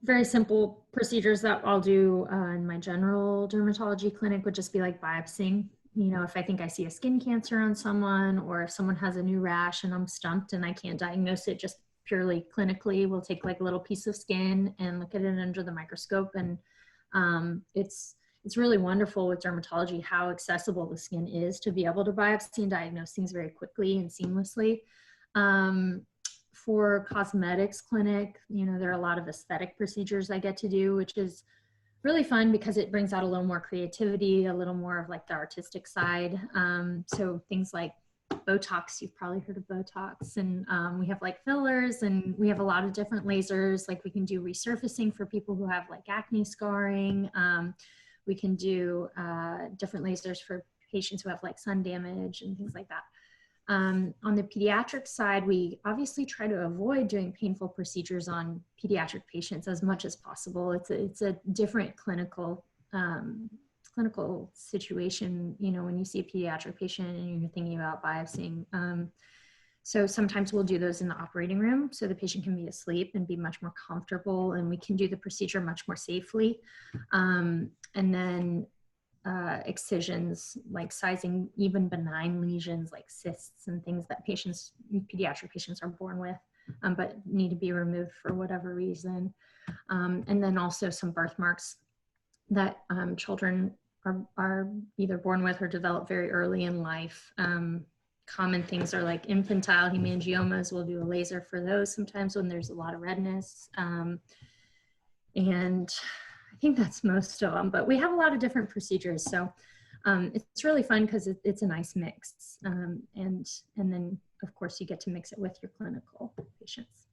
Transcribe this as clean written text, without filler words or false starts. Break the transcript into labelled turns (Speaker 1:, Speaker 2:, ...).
Speaker 1: very simple procedures that I'll do in my general dermatology clinic would just be like biopsying. You know, if I think I see a skin cancer on someone, or if someone has a new rash and I'm stumped and I can't diagnose it just purely clinically, we'll take like a little piece of skin and look at it under the microscope. And it's really wonderful with dermatology how accessible the skin is to be able to biopsy and diagnose things very quickly and seamlessly. For cosmetics clinic, you know, there are a lot of aesthetic procedures I get to do, which is really fun because it brings out a little more creativity, a little more of like the artistic side. So things like Botox, you've probably heard of Botox, and we have like fillers, and we have a lot of different lasers. Like we can do resurfacing for people who have like acne scarring. We can do different lasers for patients who have like sun damage and things like that. On the pediatric side, we obviously try to avoid doing painful procedures on pediatric patients as much as possible. It's a different clinical situation, you know, when you see a pediatric patient and you're thinking about biopsying. So sometimes we'll do those in the operating room so the patient can be asleep and be much more comfortable, and we can do the procedure much more safely. And then excisions, like sizing even benign lesions like cysts and things that pediatric patients are born with, but need to be removed for whatever reason. And then also some birthmarks that children are either born with or develop very early in life. Common things are like infantile hemangiomas. We'll do a laser for those sometimes when there's a lot of redness. And I think that's most of them, but we have a lot of different procedures. So it's really fun because it's a nice mix. And then of course you get to mix it with your clinical patients.